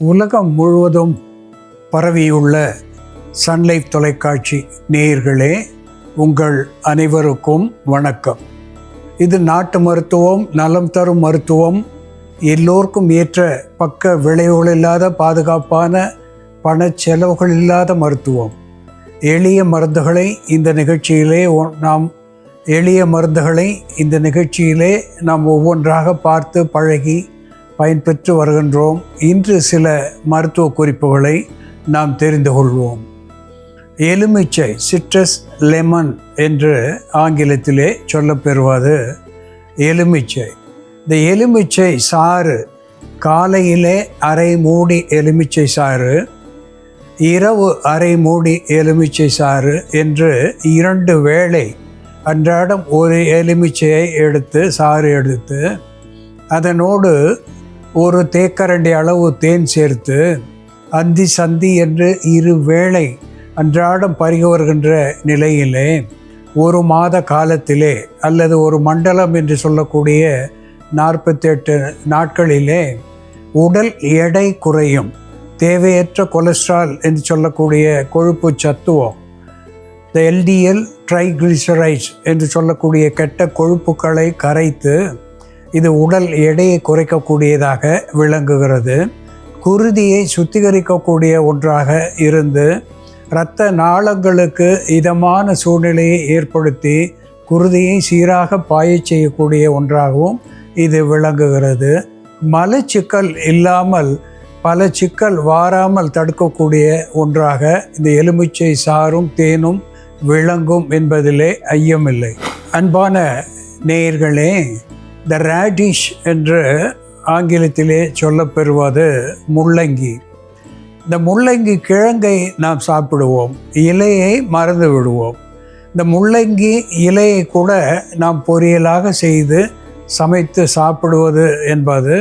உலகம் முழுவதும் பரவியுள்ள சன்லைஃப் தொலைக்காட்சி நேயர்களே, உங்கள் அனைவருக்கும் வணக்கம். இது நாட்டு மருத்துவம், நலம் தரும் மருத்துவம், எல்லோருக்கும் ஏற்ற பக்க விளைவுகள் இல்லாத பாதுகாப்பான பண செலவுகள் இல்லாத மருத்துவம். எளிய மருந்துகளை இந்த நிகழ்ச்சியிலே நாம் ஒவ்வொன்றாக பார்த்து பழகி பயன்பெற்று வருகின்றோம். இன்று சில மருத்துவ குறிப்புகளை நாம் தெரிந்து கொள்வோம். எலுமிச்சை, சிட்ரஸ் லெமன் என்று ஆங்கிலத்திலே சொல்லப்பெறுவது எலுமிச்சை. இந்த எலுமிச்சை சாறு காலையிலே அரை மூடி எலுமிச்சை சாறு, இரவு அரை மூடி எலுமிச்சை சாறு என்று 2 வேளை அன்றாடம் ஒரு எலுமிச்சையை சாறு எடுத்து அதனோடு ஒரு தேக்கரண்டி அளவு தேன் சேர்த்து அந்தி சந்தி என்று 2 வேளை அன்றாடம் பருகி வருகின்ற நிலையிலே 1 மாத காலத்திலே அல்லது ஒரு மண்டலம் என்று சொல்லக்கூடிய 48 நாட்களிலே உடல் எடை குறையும். தேவையற்ற கொலஸ்ட்ரால் என்று சொல்லக்கூடிய கொழுப்பு சத்துவம், இந்த LDL ட்ரைகிளிசரைட்ஸ் என்று சொல்லக்கூடிய கெட்ட கொழுப்புக்களை கரைத்து இது உடல் எடையை குறைக்கக்கூடியதாக விளங்குகிறது. குருதியை சுத்திகரிக்கக்கூடிய ஒன்றாக இருந்து இரத்த நாளங்களுக்கு இதமான சூழ்நிலையை ஏற்படுத்தி குருதியை சீராக பாயச் செய்யக்கூடிய ஒன்றாகவும் இது விளங்குகிறது. மலச்சிக்கல் இல்லாமல் பல சிக்கல் வாராமல் தடுக்கக்கூடிய ஒன்றாக இந்த எலுமிச்சை சாறும் தேனும் விளங்கும் என்பதிலே ஐயமில்லை. அன்பான நேயர்களே, த ரேடிஷ் என்று ஆங்கிலத்திலே சொல்லப்பெறுவது முள்ளங்கி. இந்த முள்ளங்கி கிழங்கை நாம் சாப்பிடுவோம், இலையை மறந்து விடுவோம். இந்த முள்ளங்கி இலையை கூட நாம் பொரியலாக செய்து சமைத்து சாப்பிடுவது என்பது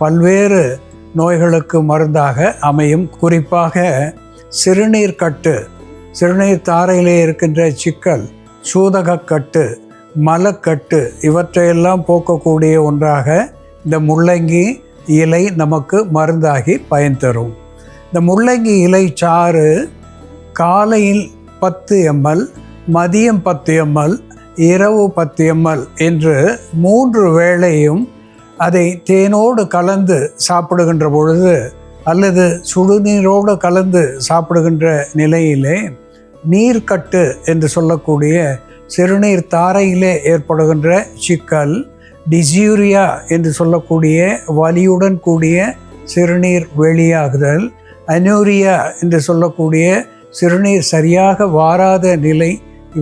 பல்வேறு நோய்களுக்கு மருந்தாக அமையும். குறிப்பாக சிறுநீர்க்கட்டு, சிறுநீர் தாரையிலே இருக்கின்ற சிக்கல், சூதகக்கட்டு, மலக்கட்டு இவற்றையெல்லாம் போக்கக்கூடிய ஒன்றாக இந்த முள்ளங்கி இலை நமக்கு மருந்தாகி பயன் தரும். இந்த முள்ளங்கி இலை சாறு காலையில் 10 ml, மதியம் 10 ml, இரவு 10 ml என்று 3 வேளையும் அதை தேனோடு கலந்து சாப்பிடுகின்ற பொழுது அல்லது சுடுநீரோடு கலந்து சாப்பிடுகின்ற நிலையிலே நீர்க்கட்டு என்று சொல்லக்கூடிய சிறுநீர் தாரையிலே ஏற்படுகின்ற சிக்கல், டிஸ்யூரியா என்று சொல்லக்கூடிய வலியுடன் கூடிய சிறுநீர் வெளியாகுதல், அனூரியா என்று சொல்லக்கூடிய சிறுநீர் சரியாக வாராத நிலை,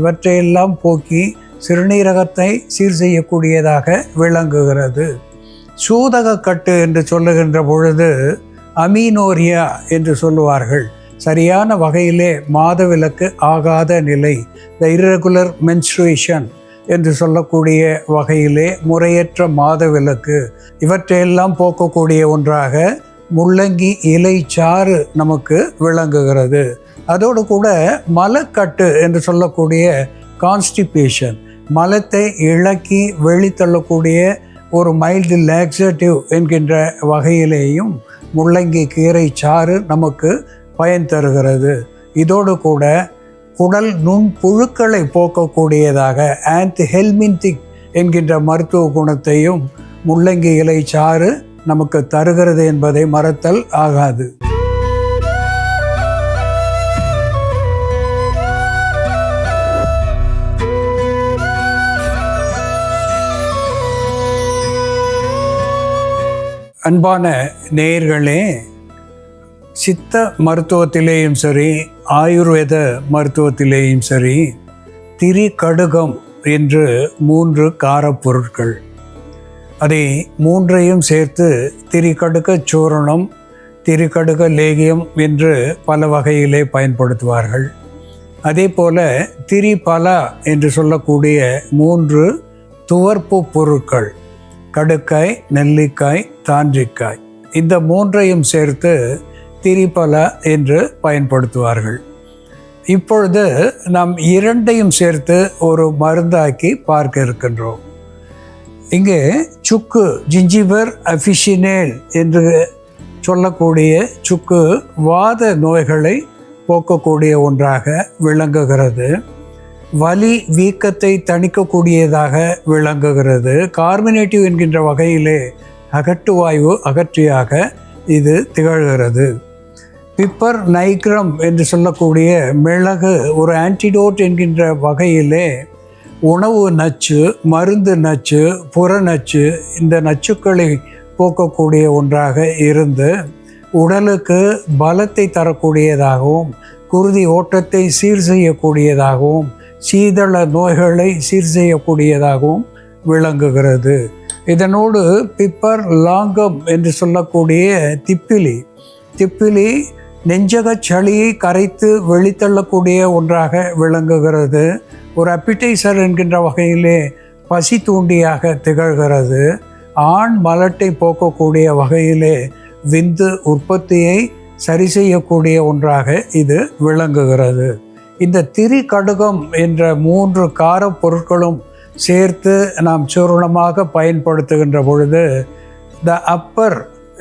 இவற்றையெல்லாம் போக்கி சிறுநீரகத்தை சீர் செய்யக்கூடியதாக விளங்குகிறது. சூதகக்கட்டு என்று சொல்லுகின்ற பொழுது அமீனோரியா என்று சொல்லுவார்கள். சரியான வகையிலே மாதவிலக்கு ஆகாத நிலை, த இர்ரெகுலர் மென்ஸ்ட்ரேஷன் என்று சொல்லக்கூடிய வகையிலே முறையற்ற மாதவிலக்கு, இவற்றையெல்லாம் போக்கக்கூடிய ஒன்றாக முள்ளங்கி இலை சாறு நமக்கு விளங்குகிறது. அதோடு கூட மலக்கட்டு என்று சொல்லக்கூடிய கான்ஸ்டிபேஷன், மலத்தை இளக்கி வெளித்தள்ளக்கூடிய ஒரு மைல்டு லாக்ஸேட்டிவ் என்கின்ற வகையிலேயும் முள்ளங்கி கீரை சாறு நமக்கு பயன் தருகிறது. இதோடு கூட குடல் நுண்புழுக்களை போக்கக்கூடியதாக ஆன்டிஹெல்மின்டிக் என்கின்ற மருத்துவ குணத்தையும் முள்ளங்கி இலை சாறு நமக்கு தருகிறது என்பதை மறத்தல் ஆகாது. அன்பான நேயர்களே, சித்த மருத்துவத்திலேயும் சரி, ஆயுர்வேத மருத்துவத்திலேயும் சரி, திரிகடுகம் என்று 3 காரப்பொருட்கள், அதை 3ஐயும் சேர்த்து திரிகடுக சூரணம், திரிகடுக லேகியம் என்று பல வகையிலே பயன்படுத்துவார்கள். அதே போல திரிபலா என்று சொல்லக்கூடிய 3 துவர்ப்பு பொருட்கள், கடுக்காய், நெல்லிக்காய், தாண்டிக்காய், இந்த 3ஐயும் சேர்த்து திரிபலா என்று பயன்படுத்துவார்கள். இப்பொழுது நாம் 2ஐயும் சேர்த்து ஒரு மருந்தாக்கி பார்க்க இருக்கின்றோம். இங்கே சுக்கு, ஜிஞ்சிபர் அஃபிஷினேல் என்று சொல்லக்கூடிய சுக்கு வாத நோய்களை போக்கக்கூடிய ஒன்றாக விளங்குகிறது. வலி வீக்கத்தை தணிக்கக்கூடியதாக விளங்குகிறது. கார்பனேட்டிவ் என்கின்ற வகையிலே அகட்டுவாயு அகற்றியாக இது திகழ்கிறது. பிப்பர் நைக்ரம் என்று சொல்லக்கூடிய மிளகு ஒரு ஆன்டிடோட் என்கின்ற வகையிலே உணவு நச்சு, மருந்து நச்சு, புறநச்சு இந்த நச்சுக்களை போக்கக்கூடிய ஒன்றாக இருந்து உடலுக்கு பலத்தை தரக்கூடியதாகவும் குருதி ஓட்டத்தை சீர் செய்யக்கூடியதாகவும் சீதள நோய்களை சீர் செய்யக்கூடியதாகவும் விளங்குகிறது. இதனோடு பிப்பர் லாங்கம் என்று சொல்லக்கூடிய திப்பிலி நெஞ்சக சளியை கரைத்து வெளித்தள்ளக்கூடிய ஒன்றாக விளங்குகிறது. ஒரு அப்பிடைசர் என்கின்ற வகையிலே பசி தூண்டியாக திகழ்கிறது. ஆண் மலட்டை போக்கக்கூடிய வகையிலே விந்து உற்பத்தியை சரி செய்யக்கூடிய ஒன்றாக இது விளங்குகிறது. இந்த திரிகடுகம் என்ற 3 காரப் பொருட்களும் சேர்த்து நாம் சூரணமாக பயன்படுத்துகின்ற பொழுது த அப்பர்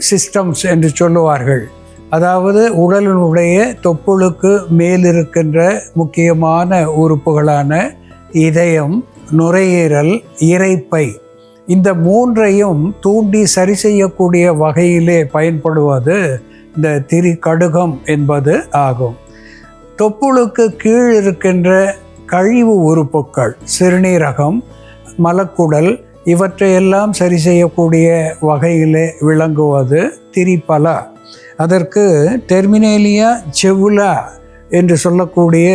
சிஸ்டம்ஸ் என்று சொல்லுவார்கள். அதாவது உடலினுடைய தொப்புளுக்கு மேலிருக்கின்ற முக்கியமான உறுப்புகளான இதயம், நுரையீரல், இரைப்பை இந்த 3ஐயும் தூண்டி சரி செய்யக்கூடிய வகையிலே பயன்படுவது இந்த திரிகடுகம் என்பது ஆகும். தொப்புளுக்கு கீழ் இருக்கின்ற கழிவு உறுப்புக்கள், சிறுநீரகம், மலக்குடல் இவற்றையெல்லாம் சரி செய்யக்கூடிய வகையிலே விளங்குவது திரிபலா. அதற்கு டெர்மினேலியா செவுலா என்று சொல்லக்கூடிய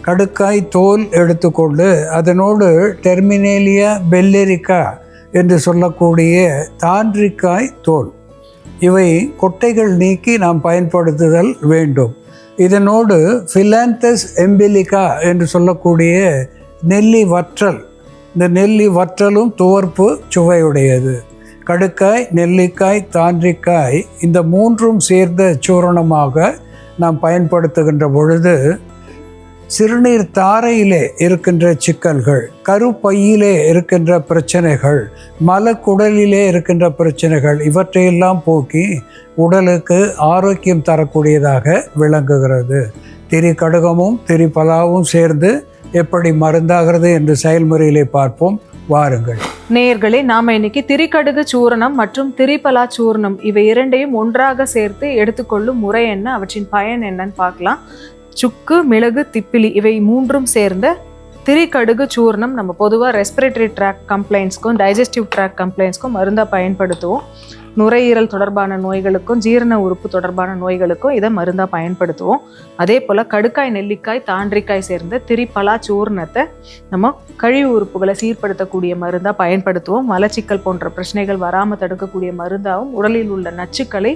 கடுக்காய் தோல் எடுத்துக்கொண்டு அதனோடு டெர்மினேலியா பெல்லெரிக்கா என்று சொல்லக்கூடிய தாண்டிக்காய் தோல் இவை கொட்டைகள் நீக்கி நாம் பயன்படுத்துதல் வேண்டும். இதனோடு ஃபிலாந்தஸ் எம்பிலிகா என்று சொல்லக்கூடிய நெல்லி வற்றல், இந்த நெல்லி வற்றலும் துவர்ப்பு சுவையுடையது. கடுக்காய், நெல்லிக்காய், தாண்டிக்காய் இந்த 3ம் சேர்ந்த சூரணமாக நாம் பயன்படுத்துகின்ற பொழுது சிறுநீர் தாரையிலே இருக்கின்ற சிக்கல்கள், கருப்பையிலே இருக்கின்ற பிரச்சனைகள், மலக்குடலிலே இருக்கின்ற பிரச்சனைகள் இவற்றையெல்லாம் போக்கி உடலுக்கு ஆரோக்கியம் தரக்கூடியதாக விளங்குகிறது. திரிகடுகமும் திரிபலாவும் சேர்ந்து எப்படி மருந்தாகிறது என்று செயல்முறையிலே பார்ப்போம். வாருங்கள் நேயர்களே, நாம இன்னைக்கு திரிகடுகு சூரணம் மற்றும் திரிபலா சூரணம் இவை இரண்டையும் ஒன்றாக சேர்த்து எடுத்துக்கொள்ளும் முறை என்ன, அவற்றின் பயன் என்னன்னு பார்க்கலாம். சுக்கு, மிளகு, திப்பிலி இவை 3ம் சேர்ந்த திரிகடுகு சூர்ணம் நம்ம பொதுவாக ரெஸ்பிரேட்டரி ட்ராக் கம்ப்ளைண்ட்ஸ்க்கும் டைஜஸ்டிவ் ட்ராக் கம்ப்ளைண்ட்ஸ்க்கும் மருந்தாக பயன்படுத்துவோம். நுரையீரல் தொடர்பான நோய்களுக்கும் ஜீரண உறுப்பு தொடர்பான நோய்களுக்கும் இதை மருந்தாக பயன்படுத்துவோம். அதே போல் கடுக்காய், நெல்லிக்காய், தாண்டிக்காய் சேர்ந்த திரிபலா சூர்ணத்தை நம்ம கழிவு உறுப்புகளை சீர்படுத்தக்கூடிய மருந்தாக பயன்படுத்துவோம். மலச்சிக்கல் போன்ற பிரச்சனைகள் வராமல் தடுக்கக்கூடிய மருந்தாகவும் உடலில் உள்ள நச்சுக்களை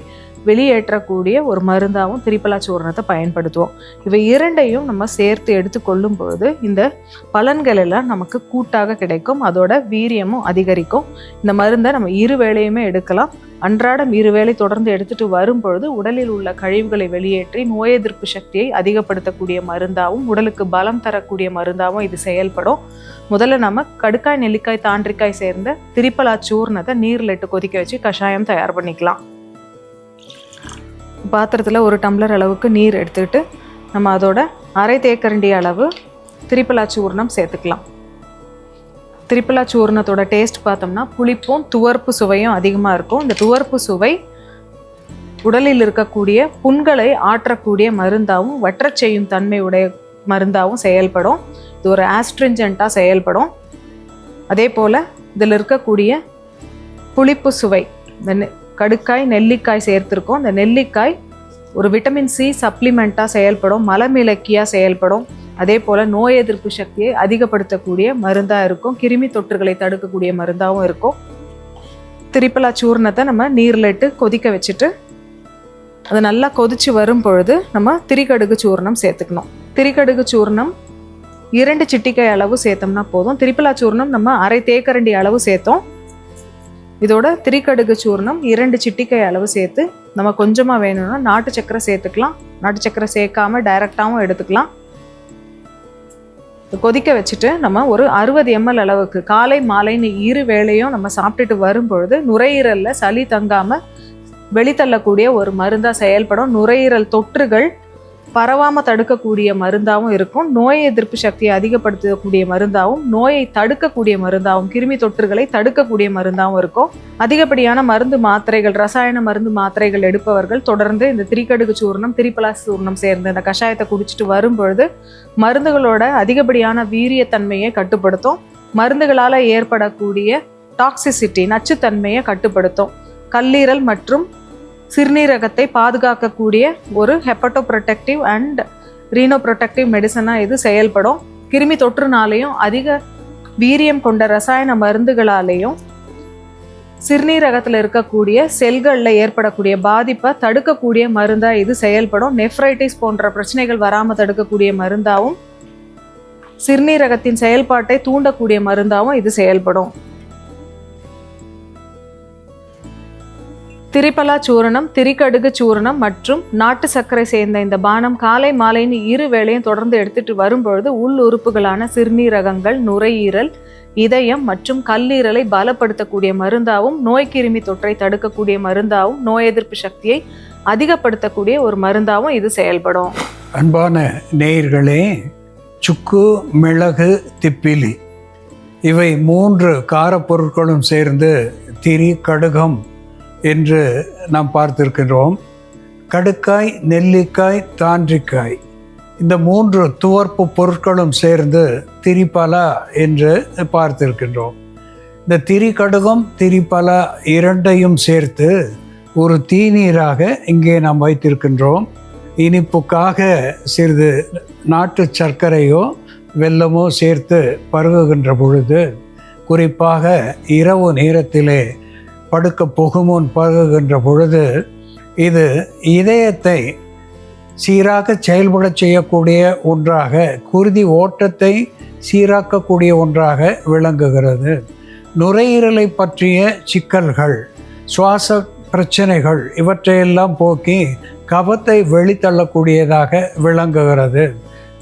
வெளியேற்றக்கூடிய ஒரு மருந்தாகவும் திரிபலா சூர்ணத்தை பயன்படுத்துவோம். இவை இரண்டையும் நம்ம சேர்த்து எடுத்துக்கொள்ளும் பொழுது இந்த பலன்கள் எல்லாம் நமக்கு கூட்டாக கிடைக்கும். அதோட வீரியமும் அதிகரிக்கும். இந்த மருந்தை நம்ம 2 வேளையுமே எடுக்கலாம். அன்றாடம் 2 வேளை தொடர்ந்து எடுத்துட்டு வரும் பொழுது உடலில் உள்ள கழிவுகளை வெளியேற்றி நோய் எதிர்ப்பு சக்தியை அதிகப்படுத்தக்கூடிய மருந்தாகவும் உடலுக்கு பலம் தரக்கூடிய மருந்தாகவும் இது செயல்படும். முதல்ல நம்ம கடுக்காய், நெல்லிக்காய், தாண்டிக்காய் சேர்ந்த திரிபலா சூர்ணத்தை நீரில் இட்டு கொதிக்க வச்சு கஷாயம் தயார் பண்ணிக்கலாம். பாத்திரத்தில் 1 டம்ளர் அளவுக்கு நீர் எடுத்துக்கிட்டு நம்ம அதோட அரை தேக்கரண்டி அளவு திரிபலா சூர்ணம் சேர்த்துக்கலாம். திரிபலா சூர்ணத்தோட டேஸ்ட் பார்த்தோம்னா புளிப்பும் துவர்ப்பு சுவையும் அதிகமாக இருக்கும். இந்த துவர்ப்பு சுவை உடலில் இருக்கக்கூடிய புண்களை ஆற்றக்கூடிய மருந்தாகவும் வற்றச் செய்யும் தன்மை உடைய மருந்தாகவும் செயல்படும். இது ஒரு ஆஸ்ட்ரிஞ்சென்ட்டாக செயல்படும். அதே போல் இதில் இருக்கக்கூடிய புளிப்பு சுவை, இந்த கடுக்காய், நெல்லிக்காய் சேர்த்துருக்கோம். இந்த நெல்லிக்காய் ஒரு விட்டமின் சி சப்ளிமெண்ட்டாக செயல்படும், மலமிளக்கியாக செயல்படும். அதே போல் நோய் எதிர்ப்பு சக்தியை அதிகப்படுத்தக்கூடிய மருந்தாக இருக்கும். கிருமி தொற்றுகளை தடுக்கக்கூடிய மருந்தாகவும் இருக்கும். திரிபலா சூர்ணத்தை நம்ம நீரில் இட்டு கொதிக்க வச்சுட்டு அது நல்லா கொதிச்சு வரும் பொழுது நம்ம திரிகடுகு சூர்ணம் சேர்த்துக்கணும். திரிகடுகு சூர்ணம் 2 சிட்டிக்காய் அளவு சேர்த்தோம்னா போதும். திரிபலா சூர்ணம் நம்ம அரை தேக்கரண்டி அளவு சேர்த்தோம். இதோட திரிகடுகு சூர்ணம் 2 சிட்டிக்காய் அளவு சேர்த்து நம்ம கொஞ்சமாக வேணும்னா நாட்டு சக்கரை சேர்த்துக்கலாம். நாட்டு சக்கரை சேர்க்காம டைரெக்டாகவும் எடுத்துக்கலாம். கொதிக்க வச்சுட்டு நம்ம ஒரு 60 ml அளவுக்கு காலை மாலைன்னு 2 வேளையும் நம்ம சாப்பிட்டுட்டு வரும்பொழுது நுரையீரலில் சளி தங்காமல் வெளித்தள்ளக்கூடிய ஒரு மருந்தாக செயல்படும். நுரையீரல் தொற்றுகள் பரவாமல் தடுக்கக்கூடிய மருந்தாகவும் இருக்கும். நோய் எதிர்ப்பு சக்தியை அதிகப்படுத்தக்கூடிய மருந்தாகவும், நோயை தடுக்கக்கூடிய மருந்தாகவும், கிருமி தொற்றுகளை தடுக்கக்கூடிய மருந்தாகவும் இருக்கும். அதிகப்படியான மருந்து மாத்திரைகள், ரசாயன மருந்து மாத்திரைகள் எடுப்பவர்கள் தொடர்ந்து இந்த திரிகடுகு சூர்ணம், திரிபலா சூர்ணம் சேர்ந்து இந்த கஷாயத்தை குடிச்சிட்டு வரும்பொழுது மருந்துகளோட அதிகப்படியான வீரியத்தன்மையை கட்டுப்படுத்தும். மருந்துகளால் ஏற்படக்கூடிய டாக்ஸிசிட்டி, நச்சுத்தன்மையை கட்டுப்படுத்தும். கல்லீரல் மற்றும் சிறுநீரகத்தை பாதுகாக்கக்கூடிய ஒரு ஹெப்படோ ப்ரொடெக்டிவ் அண்ட் ரீனோ ப்ரொடெக்டிவ் மெடிசனாக இது செயல்படும். கிருமி தொற்றுனாலேயும் அதிக வீரியம் கொண்ட ரசாயன மருந்துகளாலேயும் சிறுநீரகத்தில் இருக்கக்கூடிய செல்களில் ஏற்படக்கூடிய பாதிப்பை தடுக்கக்கூடிய மருந்தாக இது செயல்படும். நெஃப்ரைட்டிஸ் போன்ற பிரச்சனைகள் வராமல் தடுக்கக்கூடிய மருந்தாகவும், சிறுநீரகத்தின் செயல்பாட்டை தூண்டக்கூடிய மருந்தாகவும் இது செயல்படும். திரிபலா சூரணம், திரிகடுகு சூரணம் மற்றும் நாட்டு சர்க்கரை சேர்ந்த இந்த பானம் காலை மாலைன்னு 2 வேளையும் தொடர்ந்து எடுத்துட்டு வரும்பொழுது உள் உறுப்புகளான சிறுநீரகங்கள், நுரையீரல், இதயம் மற்றும் கல்லீரலை பலப்படுத்தக்கூடிய மருந்தாகவும், நோய் கிருமி தொற்றை தடுக்கக்கூடிய மருந்தாகவும், நோய் எதிர்ப்பு சக்தியை அதிகப்படுத்தக்கூடிய ஒரு மருந்தாகவும் இது செயல்படும். அன்பான நேயர்களே, சுக்கு, மிளகு, திப்பிலி இவை 3 காரப்பொருட்களும் சேர்ந்து திரி கடுகம் என்று நாம் பார்த்திருக்கின்றோம். கடுக்காய், நெல்லிக்காய், தாண்டிக்காய் இந்த 3 துவர்ப்பு பொருட்களும் சேர்ந்து திரிபலா என்று பார்த்திருக்கின்றோம். இந்த திரிகடுகம், திரிபலா இரண்டையும் சேர்த்து ஒரு தீநீராக இங்கே நாம் வைத்திருக்கின்றோம். இனிப்புக்காக சிறிது நாட்டு சர்க்கரையோ வெல்லமோ சேர்த்து பருகுகின்ற பொழுது, குறிப்பாக இரவு நேரத்திலே படுக்க புகுமுன் பருகுகின்ற பொழுது இது இதயத்தை சீராக செயல்பட செய்யக்கூடிய ஒன்றாக, குருதி ஓட்டத்தை சீராக்கக்கூடிய ஒன்றாக விளங்குகிறது. நுரையீரலை பற்றிய சிக்கல்கள், சுவாச பிரச்சனைகள் இவற்றையெல்லாம் போக்கி கபத்தை வெளித்தள்ளக்கூடியதாக விளங்குகிறது.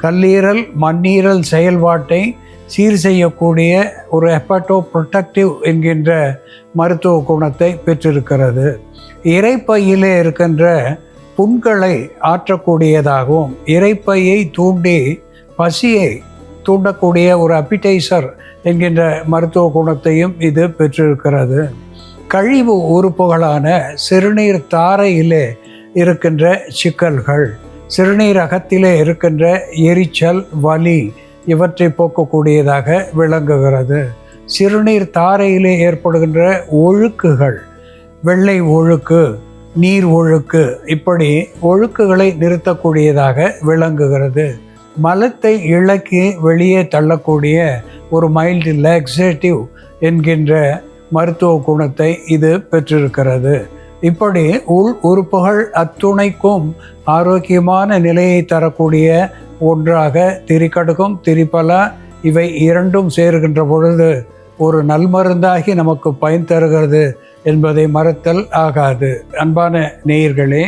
கல்லீரல், மண்ணீரல் செயல்பாட்டை சீர் செய்யக்கூடிய ஒரு ஹெப்படோ ப்ரொடெக்டிவ் என்கின்ற மருத்துவ குணத்தை பெற்றிருக்கிறது. இரைப்பையிலே இருக்கின்ற புண்களை ஆற்றக்கூடியதாகவும், இரைப்பையை தூண்டி பசியை தூண்டக்கூடிய ஒரு அப்பிடைசர் என்கின்ற மருத்துவ குணத்தையும் இது பெற்றிருக்கிறது. கழிவு உறுப்புகளான சிறுநீர் தாரையிலே இருக்கின்ற சிக்கல்கள், சிறுநீரகத்திலே இருக்கின்ற எரிச்சல், வலி இவற்றை போக்கக்கூடியதாக விளங்குகிறது. சிறுநீர் தாரையிலே ஏற்படுகின்ற ஒழுக்குகள், வெள்ளை ஒழுக்கு, நீர் ஒழுக்கு, இப்படி ஒழுக்குகளை நிறுத்தக்கூடியதாக விளங்குகிறது. மலத்தை இழக்கி வெளியே தள்ளக்கூடிய ஒரு மைல்டு லாக்ஸேட்டிவ் என்கின்ற மருத்துவ குணத்தை இது பெற்றிருக்கிறது. இப்படி உள் உறுப்புகள் அத்துணைக்கும் ஆரோக்கியமான நிலையை தரக்கூடிய ஒன்றாக திரிகடுகம், திரிபலா இவை இரண்டும் சேருகின்ற பொழுது ஒரு நல்மருந்தாகி நமக்கு பயன் தருகிறது என்பதை மறத்தல் ஆகாது. அன்பான நேயர்களே,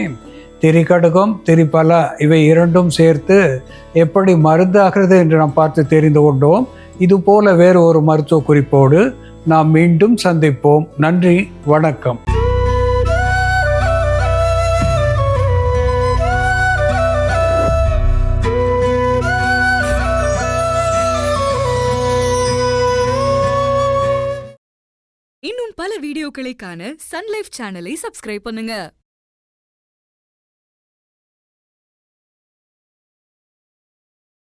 திரிகடுகம், திரிபலா இவை இரண்டும் சேர்த்து எப்படி மருந்தாகிறது என்று நாம் பார்த்து தெரிந்து கொண்டோம். இதுபோல வேறு ஒரு மருத்துவ குறிப்போடு நாம் மீண்டும் சந்திப்போம். நன்றி, வணக்கம். இன்னும் பல வீடியோக்களை காண சன் லைஃப் சேனலை சப்ஸ்கிரைப் பண்ணுங்க.